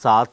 7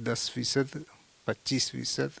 10%, 25%,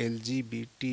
LGBT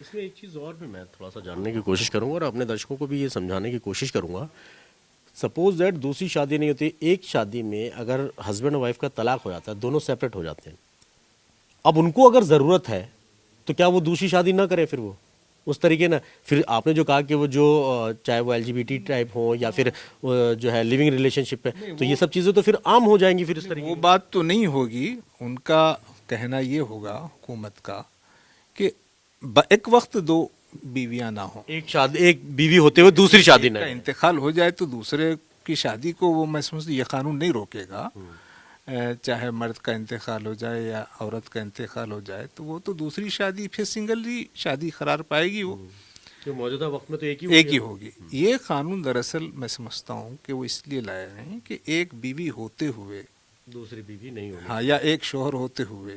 اس میں ایک چیز اور بھی میں تھوڑا سا جاننے کی کوشش کروں گا اور اپنے درشکوں کو بھی یہ سمجھانے کی کوشش کروں گا. سپوز دیٹ دوسری شادی نہیں ہوتی, ایک شادی میں اگر ہسبینڈ اور وائف کا طلاق ہو جاتا ہے, دونوں سیپریٹ ہو جاتے ہیں, اب ان کو اگر ضرورت ہے تو کیا وہ دوسری شادی نہ کرے؟ پھر وہ اس طریقے نا, پھر آپ نے جو کہا کہ وہ جو چاہے وہ LGBT ٹائپ ہو یا پھر جو ہے لیونگ ریلیشن شپ ہے, تو یہ سب چیزیں تو پھر عام ہو جائیں گی پھر اس طریقے وہ بات تو نہیں ہوگی. ان کا کہنا یہ ہوگا حکومت کا کہ ایک وقت دو بیویاں نہ ہوں, ایک بیوی ہوتے ہوئے دوسری شادی نہ کا انتقال ہو جائے تو دوسرے کی شادی کو وہ میں سمجھتا یہ قانون نہیں روکے گا. چاہے مرد کا انتقال ہو جائے یا عورت کا انتقال ہو جائے تو وہ تو دوسری شادی پھر سنگل ہی شادی قرار پائے گی. وہ جو موجودہ وقت میں تو ایک ہی ہوگی. یہ قانون دراصل میں سمجھتا ہوں کہ وہ اس لیے لائے ہیں کہ ایک بیوی ہوتے ہوئے دوسری بیوی نہیں ہوگی, ہاں, یا ایک شوہر ہوتے ہوئے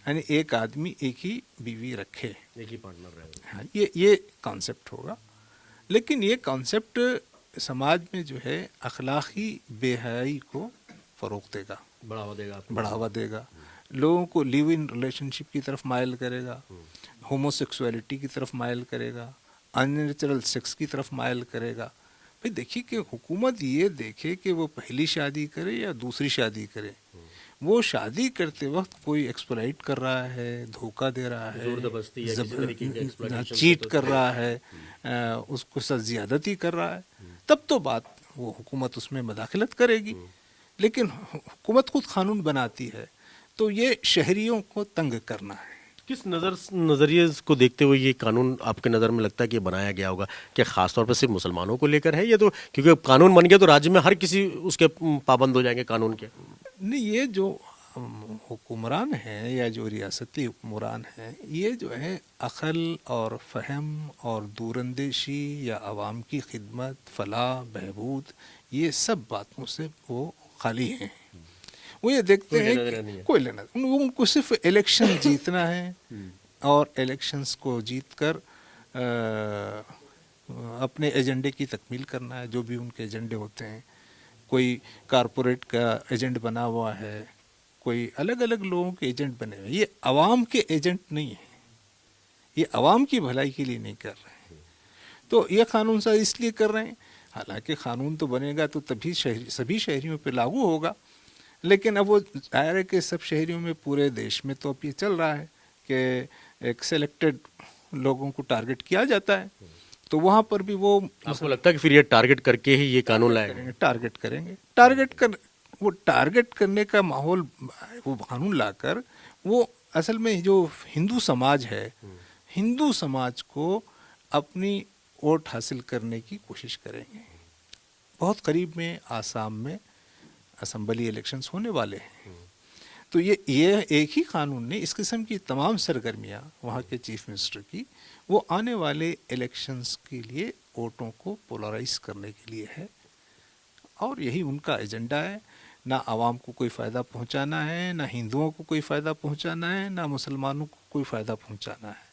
یعنی ایک آدمی ایک ہی بیوی رکھے, ایک ہی پارٹنر رہے. ہاں, یہ کانسیپٹ ہوگا. لیکن یہ کانسیپٹ سماج میں جو ہے اخلاقی بے حیائی کو فروغ دے گا, بڑھاوا دے گا. لوگوں کو لیو ان ریلیشن شپ کی طرف مائل کرے گا, ہومو سیکسولیٹی کی طرف مائل کرے گا, ان نیچرل سیکس کی طرف مائل کرے گا. بھائی دیکھیے کہ حکومت یہ دیکھے کہ وہ پہلی شادی کرے یا دوسری شادی کرے. وہ شادی کرتے وقت کوئی ایکسپلائٹ کر رہا ہے, دھوکہ دے رہا ہے, چیٹ کر رہا ہے, اس کو ساتھ زیادتی کر رہا ہے, تب تو بات وہ حکومت اس میں مداخلت کرے گی. لیکن حکومت خود قانون بناتی ہے تو یہ شہریوں کو تنگ کرنا ہے. کس نظریے کو دیکھتے ہوئے یہ قانون آپ کے نظر میں لگتا ہے کہ بنایا گیا ہوگا؟ کیا خاص طور پر صرف مسلمانوں کو لے کر ہے, یا تو کیونکہ قانون بن گیا تو راجیہ میں ہر کسی اس کے پابند ہو جائیں گے قانون کے؟ نہیں, یہ جو حکمران ہیں یا جو ریاستی حکمران ہیں یہ جو ہے عقل اور فہم اور دوراندیشی یا عوام کی خدمت, فلاح, بہبود, یہ سب باتوں سے وہ خالی ہیں. وہ یہ دیکھتے ہیں کہ کوئی لینا, ان کو صرف الیکشن جیتنا ہے اور الیکشنز کو جیت کر اپنے ایجنڈے کی تکمیل کرنا ہے. جو بھی ان کے ایجنڈے ہوتے ہیں, کوئی کارپوریٹ کا ایجنٹ بنا ہوا ہے, کوئی الگ الگ لوگوں کے ایجنٹ بنے ہوئے. یہ عوام کے ایجنٹ نہیں ہیں, یہ عوام کی بھلائی کے لیے نہیں کر رہے ہیں. تو یہ قانون ساز اس لیے کر رہے ہیں. حالانکہ قانون تو بنے گا تو تبھی سبھی شہریوں پہ لاگو ہوگا. لیکن اب وہ ظاہر ہے کہ سب شہریوں میں پورے دیش میں تو اب یہ چل رہا ہے کہ ایک سلیکٹڈ لوگوں کو ٹارگٹ کیا جاتا ہے. تو وہاں پر بھی وہ آپ کو لگتا ہے کہ پھر یہ ٹارگٹ کر کے ہی یہ قانون لائے گا؟ ٹارگٹ کریں گے. وہ ٹارگٹ کرنے کا ماحول وہ قانون لا کر وہ اصل میں جو ہندو سماج ہے, ہندو سماج کو اپنی ووٹ حاصل کرنے کی کوشش کریں گے. بہت قریب میں آسام میں اسمبلی الیکشنز ہونے والے ہیں. تو یہ ایک ہی قانون نے اس قسم کی تمام سرگرمیاں وہاں کے چیف منسٹر کی وہ آنے والے الیکشنز کے لیے ووٹوں کو پولرائز کرنے کے لیے ہے, اور یہی ان کا ایجنڈا ہے. نہ عوام کو کوئی فائدہ پہنچانا ہے, نہ ہندوؤں کو کوئی فائدہ پہنچانا ہے, نہ مسلمانوں کو کوئی فائدہ پہنچانا ہے.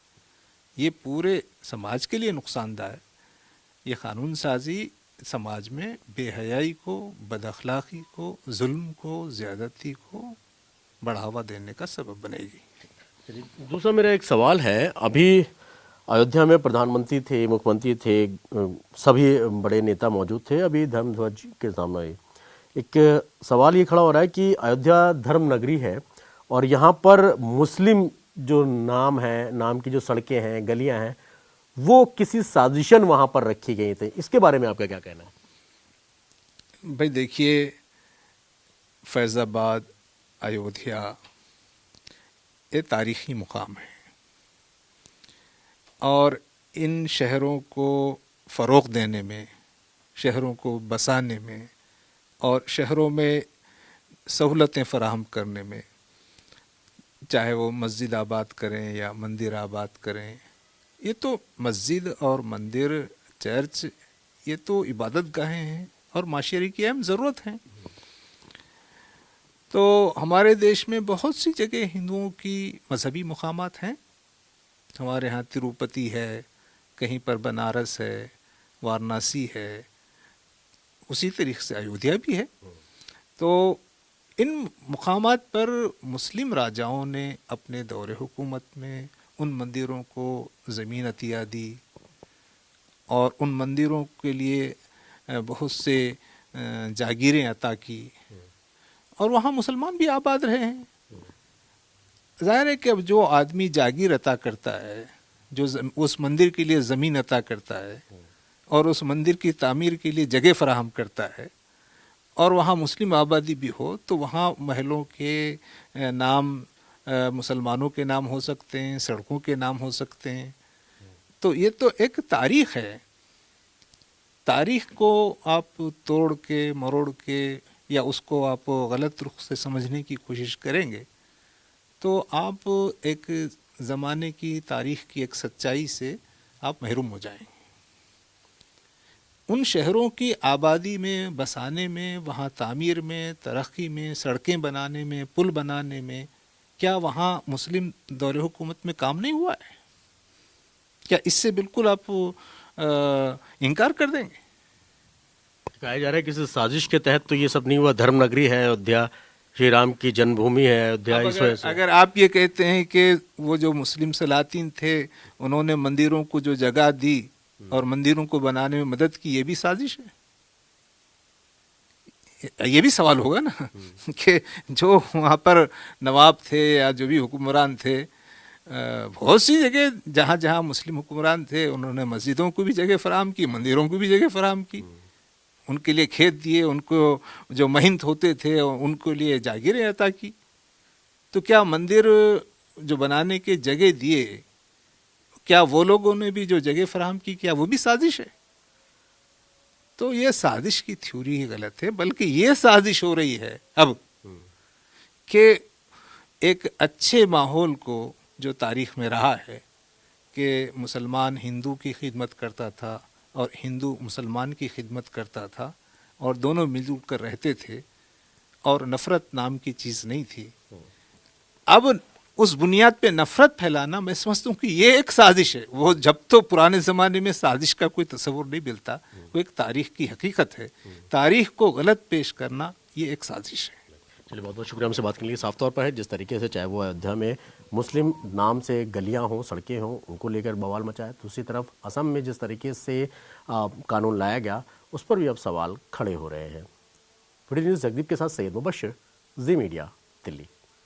یہ پورے سماج کے لیے نقصان دہ ہے. یہ قانون سازی سماج میں بے حیائی کو, بد اخلاقی کو, ظلم کو, زیادتی کو بڑھاوا دینے کا سبب بنے گی. دوسرا میرا ایک سوال ہے, ابھی ایودھیا میں پردھان منتری تھے, مکھ منتری تھے, سبھی بڑے نیتا موجود تھے. ابھی دھرم دھوج کے سامنے ایک سوال یہ کھڑا ہو رہا ہے کہ ایودھیا دھرم نگری ہے اور یہاں پر مسلم جو نام کی جو سڑکیں ہیں, گلیاں ہیں, وہ کسی سازشن وہاں پر رکھی گئی تھیں. اس کے بارے میں آپ کا کیا کہنا ہے؟ بھائی دیکھیے, فیض آباد, ایودھیا یہ تاریخی مقام ہے, اور ان شہروں کو فروغ دینے میں, شہروں کو بسانے میں اور شہروں میں سہولتیں فراہم کرنے میں, چاہے وہ مسجد آباد کریں یا مندر آباد کریں, یہ تو مسجد اور مندر, چرچ, یہ تو عبادت گاہیں ہیں اور معاشرے کی اہم ضرورت ہیں. تو ہمارے دیش میں بہت سی جگہ ہندوؤں کی مذہبی مقامات ہیں. ہمارے ہاں تروپتی ہے, کہیں پر بنارس ہے, وارانسی ہے, اسی طریقے سے ایودھیا بھی ہے. تو ان مقامات پر مسلم راجاؤں نے اپنے دور حکومت میں ان مندروں کو زمین عطیہ دی اور ان مندروں کے لیے بہت سے جاگیریں عطا کی اور وہاں مسلمان بھی آباد رہے ہیں. ظاہر ہے کہ اب جو آدمی جاگیر عطا کرتا ہے، جو اس مندر کے لیے زمین عطا کرتا ہے اور اس مندر کی تعمیر کے لیے جگہ فراہم کرتا ہے اور وہاں مسلم آبادی بھی ہو، تو وہاں محلوں کے نام مسلمانوں کے نام ہو سکتے ہیں، سڑکوں کے نام ہو سکتے ہیں. تو یہ تو ایک تاریخ ہے. تاریخ کو آپ توڑ کے مروڑ کے یا اس کو آپ غلط رخ سے سمجھنے کی کوشش کریں گے تو آپ ایک زمانے کی تاریخ کی ایک سچائی سے آپ محروم ہو جائیں گے. ان شہروں کی آبادی میں، بسانے میں، وہاں تعمیر میں، ترقی میں، سڑکیں بنانے میں، پل بنانے میں، کیا وہاں مسلم دور حکومت میں کام نہیں ہوا ہے؟ کیا اس سے بالکل آپ انکار کر دیں گے؟ کہا جا رہا ہے کسی سازش کے تحت تو یہ سب نہیں ہوا. دھرم نگری ہے ایودھیا، شری رام کی جنم بھومی ہے ایودھیا، اس وجہ سے اگر آپ یہ کہتے ہیں کہ وہ جو مسلم سلاطین تھے انہوں نے مندروں کو جو جگہ دی اور مندروں کو بنانے میں مدد کی، یہ بھی سازش ہے. یہ بھی سوال ہوگا نا کہ جو وہاں پر نواب تھے یا جو بھی حکمران تھے، بہت سی جگہ جہاں جہاں مسلم حکمران تھے انہوں نے مسجدوں کو بھی جگہ فراہم کی، مندروں کو بھی جگہ فراہم کی، ان کے لیے کھیت دیے، ان کو جو مہنت ہوتے تھے ان کے لیے جاگیریں عطا کی. تو کیا مندر جو بنانے کے جگہ دیے، کیا وہ لوگوں نے بھی جو جگہ فراہم کی، کیا وہ بھی سازش ہے؟ تو یہ سازش کی تھیوری ہی غلط ہے، بلکہ یہ سازش ہو رہی ہے اب کہ ایک اچھے ماحول کو جو تاریخ میں رہا ہے کہ مسلمان ہندو کی خدمت کرتا تھا اور ہندو مسلمان کی خدمت کرتا تھا اور دونوں مل جل کر رہتے تھے اور نفرت نام کی چیز نہیں تھی، اب اس بنیاد پہ نفرت پھیلانا میں سمجھتا ہوں کہ یہ ایک سازش ہے. وہ جب تو پرانے زمانے میں سازش کا کوئی تصور نہیں ملتا، وہ ایک تاریخ کی حقیقت ہے. تاریخ کو غلط پیش کرنا یہ ایک سازش ہے. چلیے، بہت بہت شکریہ ہم سے بات کرنے کے لیے. صاف طور پر ہے جس طریقے سے چاہے وہ ایودھیا میں مسلم نام سے گلیاں ہوں، سڑکیں ہوں، ان کو لے کر بوال مچا ہے، دوسری طرف اسم میں جس طریقے سے قانون لایا گیا اس پر بھی اب سوال کھڑے ہو رہے ہیں. ویڈیو نیوز جگدیپ کے ساتھ سید مبشر، زی میڈیا، دلی.